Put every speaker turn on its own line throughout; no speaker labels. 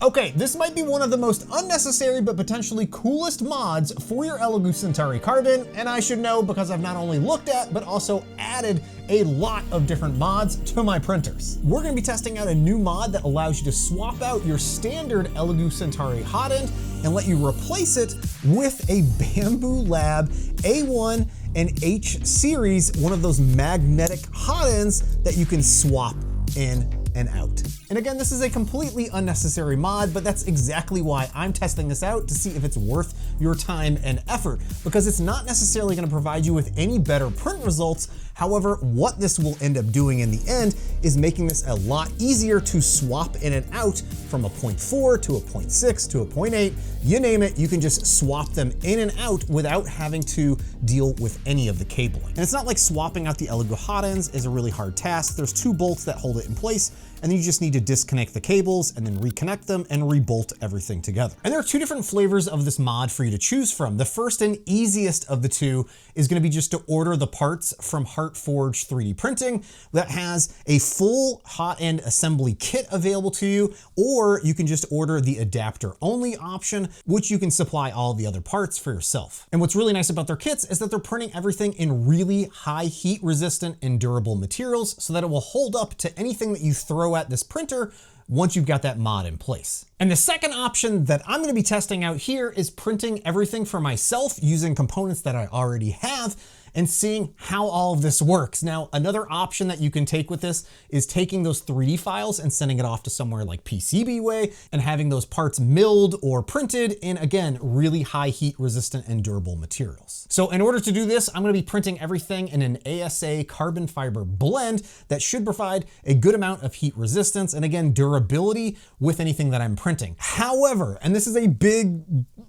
Okay, this might be one of the most unnecessary but potentially coolest mods for your Elegoo Centauri Carbon, and I should know because I've not only looked at, but also added a lot of different mods to my printers. We're gonna be testing out a new mod that allows you to swap out your standard Elegoo Centauri hot end and let you replace it with a Bambu Lab A1 and H series, one of those magnetic hot ends that you can swap in and out. And again, this is a completely unnecessary mod, but that's exactly why I'm testing this out, to see if it's worth your time and effort, because it's not necessarily going to provide you with any better print results. However, what this will end up doing in the end is making this a lot easier to swap in and out from a 0.4 to a 0.6 to a 0.8, you name it, you can just swap them in and out without having to deal with any of the cabling. And it's not like swapping out the Elegoo hot ends is a really hard task. There's two bolts that hold it in place, and then you just need to disconnect the cables and then reconnect them and rebolt everything together. And there are two different flavors of this mod for you to choose from. The first and easiest of the two is going to be just to order the parts from Heartforge 3D printing that has a full hot end assembly kit available to you, or you can just order the adapter only option, which you can supply all the other parts for yourself. And what's really nice about their kits is that they're printing everything in really high heat resistant and durable materials so that it will hold up to anything that you throw at this printer once you've got that mod in place. And the second option that I'm gonna be testing out here is printing everything for myself using components that I already have and seeing how all of this works. Now, another option that you can take with this is taking those 3D files and sending it off to somewhere like PCBWay and having those parts milled or printed in, again, really high heat resistant and durable materials. So in order to do this, I'm gonna be printing everything in an ASA carbon fiber blend that should provide a good amount of heat resistance and, again, durability with anything that I'm printing. However, and this is a big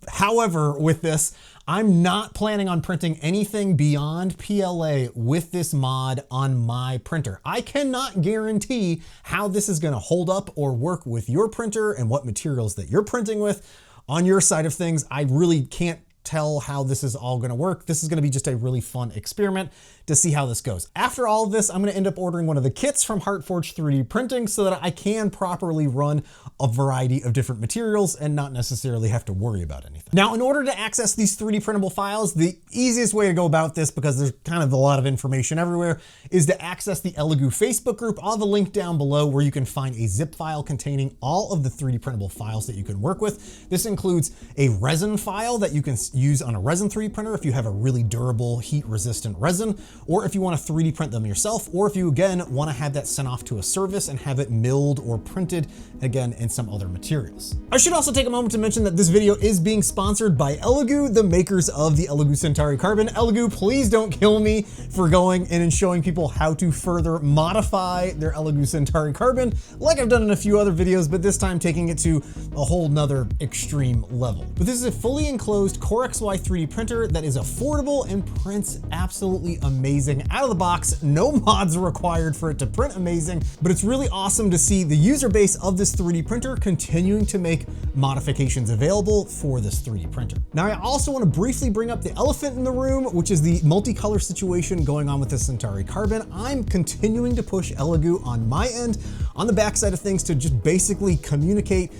however with this, I'm not planning on printing anything beyond PLA with this mod on my printer. I cannot guarantee how this is going to hold up or work with your printer and what materials that you're printing with. On your side of things, I really can't tell how this is all going to work. This is going to be just a really fun experiment to see how this goes. After all of this, I'm going to end up ordering one of the kits from Heartforge 3D printing so that I can properly run a variety of different materials and not necessarily have to worry about anything. Now, in order to access these 3D printable files, the easiest way to go about this, because there's kind of a lot of information everywhere, is to access the Elegoo Facebook group. I'll have a link down below where you can find a zip file containing all of the 3D printable files that you can work with. This includes a resin file that you can use on a resin 3D printer if you have a really durable heat resistant resin, or if you want to 3D print them yourself, or if you again want to have that sent off to a service and have it milled or printed again in some other materials. I should also take a moment to mention that this video is being sponsored by Elegoo, the makers of the Elegoo Centauri Carbon. Elegoo, please don't kill me for going in and showing people how to further modify their Elegoo Centauri Carbon, like I've done in a few other videos, but this time taking it to a whole nother extreme level. But this is a fully enclosed Core XY 3D printer that is affordable and prints absolutely amazing out of the box. No mods required for it to print amazing, but it's really awesome to see the user base of this 3D printer continuing to make modifications available for this 3D printer. Now, I also want to briefly bring up the elephant in the room, which is the multicolor situation going on with the Centauri Carbon. I'm continuing to push Elegoo on my end, on the backside of things, to just basically communicate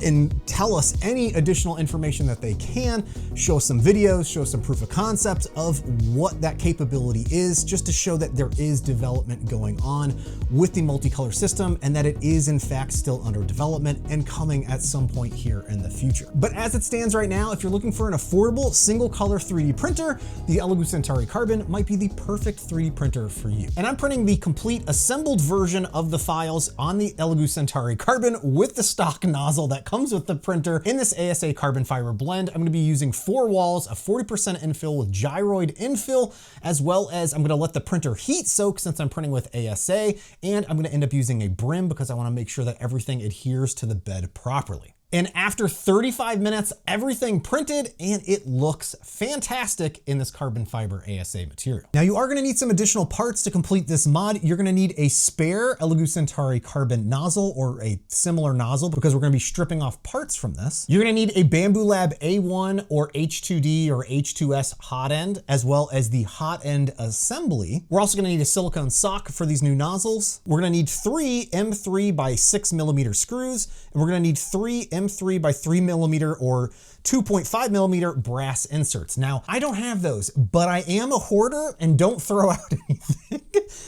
and tell us any additional information that they can, show some videos, show some proof of concept of what that capability is, just to show that there is development going on with the multicolor system and that it is in fact still under development and coming at some point here in the future. But as it stands right now, if you're looking for an affordable single color 3D printer, the Elegoo Centauri Carbon might be the perfect 3D printer for you. And I'm printing the complete assembled version of the files on the Elegoo Centauri Carbon with the stock nozzle that comes with the printer in this ASA carbon fiber blend. I'm going to be using 4 walls of 40% infill with gyroid infill, as well as I'm going to let the printer heat soak since I'm printing with ASA, and I'm going to end up using a brim because I want to make sure that everything adheres to the bed properly. And after 35 minutes, everything printed and it looks fantastic in this carbon fiber ASA material. Now you are gonna need some additional parts to complete this mod. You're gonna need a spare Elegoo Centauri Carbon nozzle or a similar nozzle because we're gonna be stripping off parts from this. You're gonna need a Bambu Lab A1 or H2D or H2S hot end, as well as the hot end assembly. We're also gonna need a silicone sock for these new nozzles. We're gonna need 3 M3 by 6mm screws, and we're gonna need 3 M3 by 3mm or 2.5mm brass inserts. Now, I don't have those, but I am a hoarder and don't throw out anything.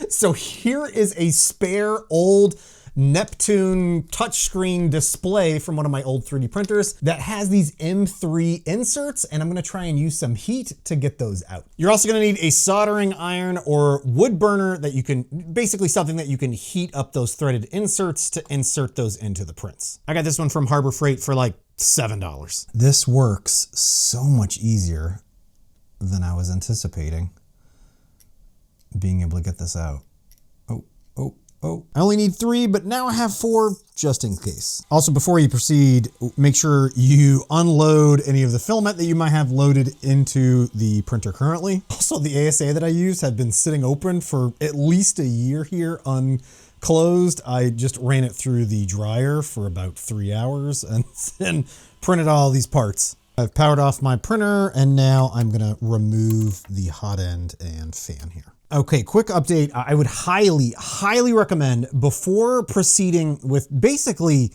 So here is a spare old Neptune touchscreen display from one of my old 3D printers that has these M3 inserts, and I'm gonna try and use some heat to get those out. You're also gonna need a soldering iron or wood burner that you can, basically something that you can heat up those threaded inserts to insert those into the prints. I got this one from Harbor Freight for like $7. This works so much easier than I was anticipating being able to get this out. Oh, I only need 3, but now I have 4 just in case. Also, before you proceed, make sure you unload any of the filament that you might have loaded into the printer currently. Also, the ASA that I use had been sitting open for at least a year here unclosed. I just ran it through the dryer for about 3 hours and then printed all these parts. I've powered off my printer and now I'm gonna remove the hot end and fan here. Okay, quick update. I would highly recommend before proceeding with basically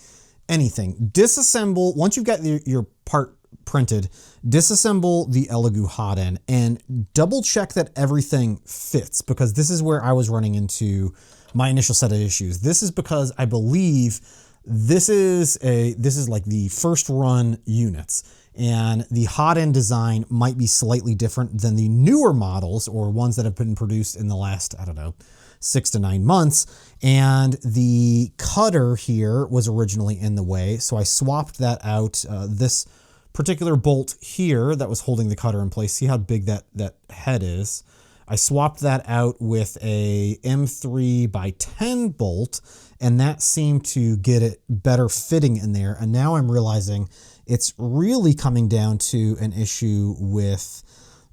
anything, disassemble, once you've got your part printed, disassemble the Elegoo hot end and double check that everything fits, because this is where I was running into my initial set of issues. This is because I believe this is like the first run units. And the hot end design might be slightly different than the newer models or ones that have been produced in the last, I don't know, 6 to 9 months. And the cutter here was originally in the way. So I swapped that out. This particular bolt here that was holding the cutter in place, see how big that head is? I swapped that out with a M3 by 10 bolt, and that seemed to get it better fitting in there. And now I'm realizing it's really coming down to an issue with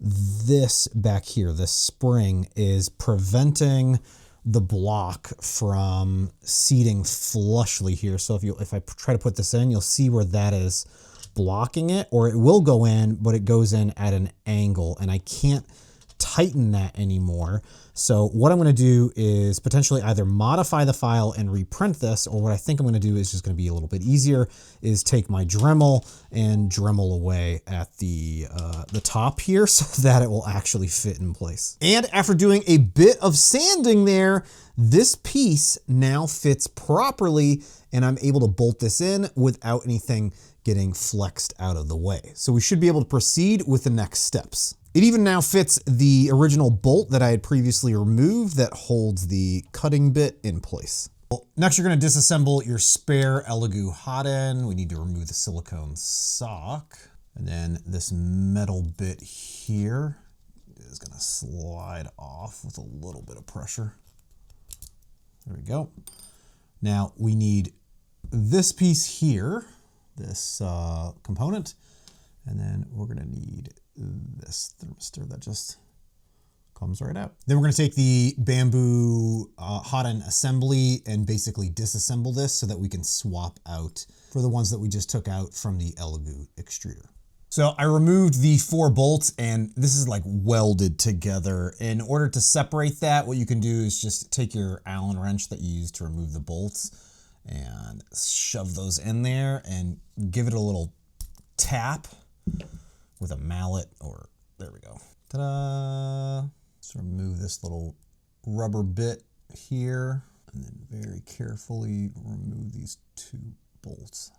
this back here. This spring is preventing the block from seating flushly here. So if I try to put this in, you'll see where that is blocking it, or it will go in, but it goes in at an angle, and I can't tighten that anymore. So what I'm going to do is potentially either modify the file and reprint this, or what I think I'm going to do is just going to be a little bit easier, is take my Dremel and Dremel away at the top here so that it will actually fit in place. And after doing a bit of sanding there, this piece now fits properly, and I'm able to bolt this in without anything getting flexed out of the way. So we should be able to proceed with the next steps. It even now fits the original bolt that I had previously removed that holds the cutting bit in place. Well, next, you're going to disassemble your spare Elegoo hot end. We need to remove the silicone sock. And then this metal bit here is going to slide off with a little bit of pressure. There we go. Now we need this piece here, this component, and then we're going to need this thermistor that just comes right out. Then we're going to take the Bambu hot end assembly and basically disassemble this so that we can swap out for the ones that we just took out from the Elegoo extruder. So I removed the 4 bolts, and this is like welded together. In order to separate that, what you can do is just take your Allen wrench that you use to remove the bolts and shove those in there and give it a little tap with a mallet, or there we go. Ta-da! Let's remove this little rubber bit here, and then very carefully remove these 2 bolts.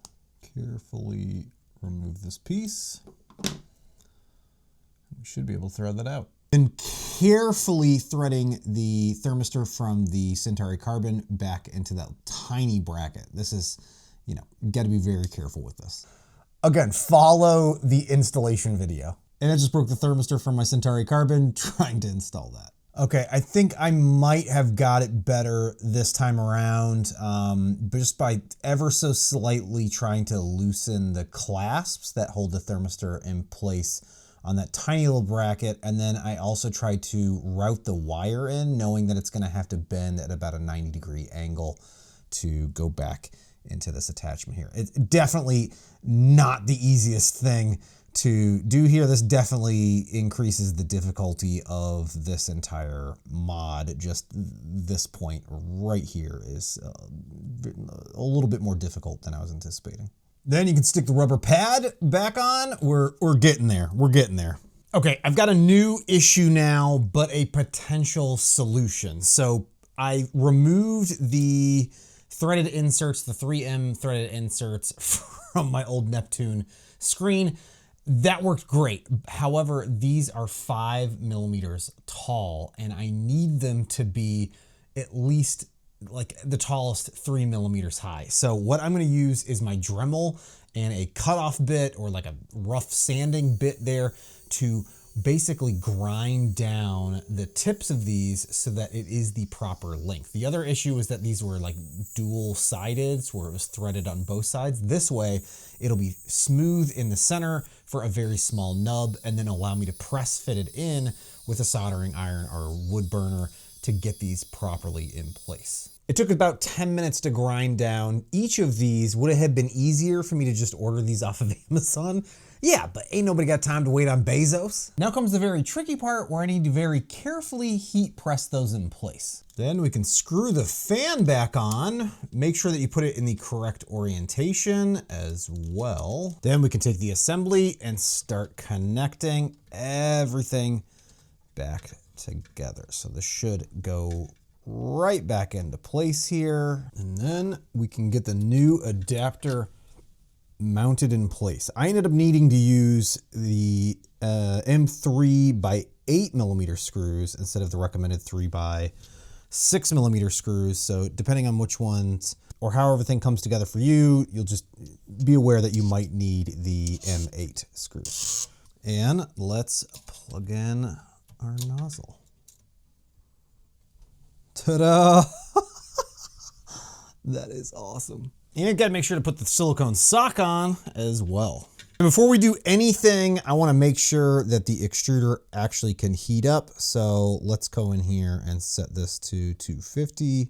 Carefully remove this piece. We should be able to thread that out. And carefully threading the thermistor from the Centauri Carbon back into that tiny bracket. This is, you know, got to be very careful with this. Again, follow the installation video. And I just broke the thermistor from my Centauri Carbon trying to install that. Okay, I think I might have got it better this time around, but just by ever so slightly trying to loosen the clasps that hold the thermistor in place on that tiny little bracket. And then I also tried to route the wire in, knowing that it's gonna have to bend at about a 90-degree angle to go back into this attachment here. It's definitely not the easiest thing to do here. This definitely increases the difficulty of this entire mod. Just this point right here is a little bit more difficult than I was anticipating. Then you can stick the rubber pad back on. We're getting there. We're getting there. Okay, I've got a new issue now, but a potential solution. So I removed the threaded inserts, the 3M threaded inserts from my old Neptune screen. That worked great. However, these are 5 millimeters tall, and I need them to be at least like the tallest 3 millimeters high. So what I'm gonna use is my Dremel and a cutoff bit or like a rough sanding bit there to basically grind down the tips of these so that it is the proper length. The other issue is that these were like dual-sided, where it was threaded on both sides. This way, it'll be smooth in the center for a very small nub, and then allow me to press fit it in with a soldering iron or wood burner to get these properly in place. It took about 10 minutes to grind down each of these. Would it have been easier for me to just order these off of Amazon? Yeah, but ain't nobody got time to wait on Bezos. Now comes the very tricky part where I need to very carefully heat press those in place. Then we can screw the fan back on. Make sure that you put it in the correct orientation as well. Then we can take the assembly and start connecting everything back together. So this should go right back into place here. And then we can get the new adapter mounted in place. I ended up needing to use the M3 by 8 millimeter screws instead of the recommended 3 by 6 millimeter screws. So depending on which ones or how everything comes together for you, you'll just be aware that you might need the M8 screws. And let's plug in our nozzle. Ta-da! That is awesome. And you gotta make sure to put the silicone sock on as well. And before we do anything, I wanna make sure that the extruder actually can heat up. So let's go in here and set this to 250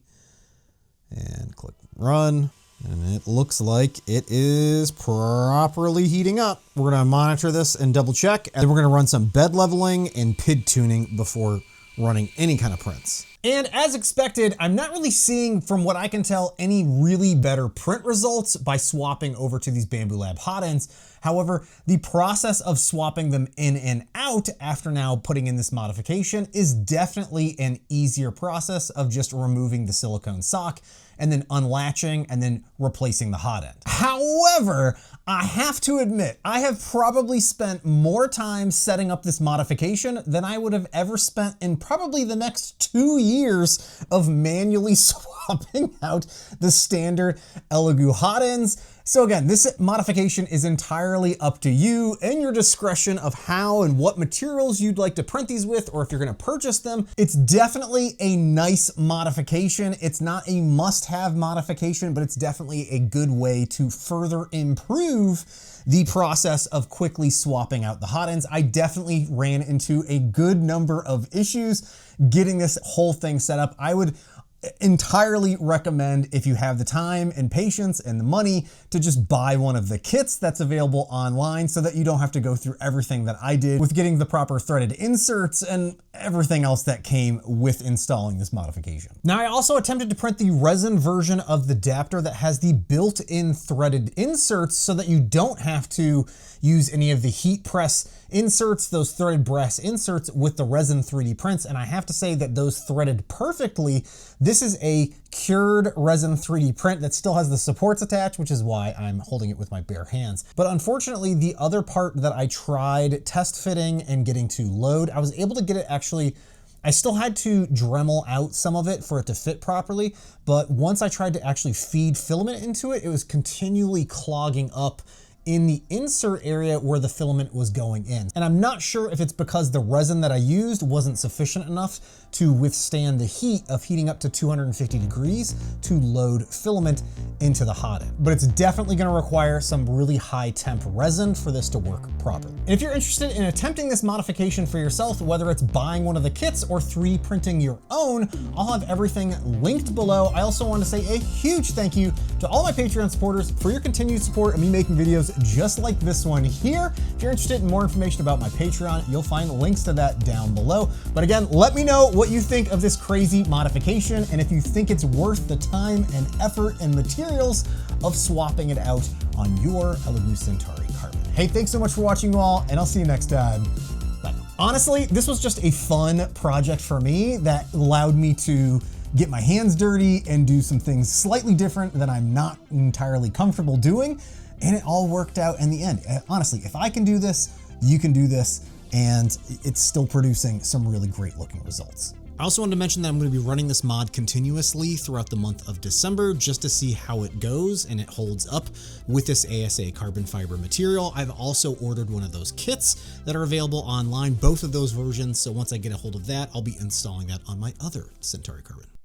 and click run. And it looks like it is properly heating up. We're gonna monitor this and double check, and then we're gonna run some bed leveling and PID tuning before running any kind of prints. And as expected, I'm not really seeing, from what I can tell, any really better print results by swapping over to these Bambu Lab hotends. However, the process of swapping them in and out after now putting in this modification is definitely an easier process of just removing the silicone sock and then unlatching and then replacing the hot end. However, I have to admit, I have probably spent more time setting up this modification than I would have ever spent in probably the next 2 years of manually swapping out the standard Elegoo hot ends. So again, this modification is entirely up to you and your discretion of how and what materials you'd like to print these with, or if you're gonna purchase them. It's definitely a nice modification. It's not a must-have modification, but it's definitely a good way to further improve the process of quickly swapping out the hot ends. I definitely ran into a good number of issues getting this whole thing set up. I would entirely recommend, if you have the time and patience and the money, to just buy one of the kits that's available online so that you don't have to go through everything that I did with getting the proper threaded inserts and everything else that came with installing this modification. Now, I also attempted to print the resin version of the adapter that has the built-in threaded inserts so that you don't have to use any of the heat press inserts, those threaded brass inserts with the resin 3D prints. And I have to say that those threaded perfectly. This is a cured resin 3D print that still has the supports attached, which is why I'm holding it with my bare hands. But unfortunately, the other part that I tried test fitting and getting to load, I was able to get it actually, I still had to Dremel out some of it for it to fit properly, but once I tried to actually feed filament into it, it was continually clogging up in the insert area where the filament was going in. And I'm not sure if it's because the resin that I used wasn't sufficient enough to withstand the heat of heating up to 250 degrees to load filament into the hot end. But it's definitely gonna require some really high temp resin for this to work properly. And if you're interested in attempting this modification for yourself, whether it's buying one of the kits or 3D printing your own, I'll have everything linked below. I also want to say a huge thank you to all my Patreon supporters for your continued support of me making videos just like this one here. If you're interested in more information about my Patreon, you'll find links to that down below. But again, let me know what you think of this crazy modification and if you think it's worth the time and effort and materials of swapping it out on your Elegoo Centauri Carbon. Hey, thanks so much for watching you all, and I'll see you next time. Bye. Honestly, this was just a fun project for me that allowed me to get my hands dirty and do some things slightly different that I'm not entirely comfortable doing. And it all worked out in the end. Honestly, if I can do this, you can do this, and it's still producing some really great looking results. I also wanted to mention that I'm going to be running this mod continuously throughout the month of December just to see how it goes and it holds up with this ASA carbon fiber material. I've also ordered one of those kits that are available online, both of those versions. So once I get a hold of that, I'll be installing that on my other Centauri Carbon.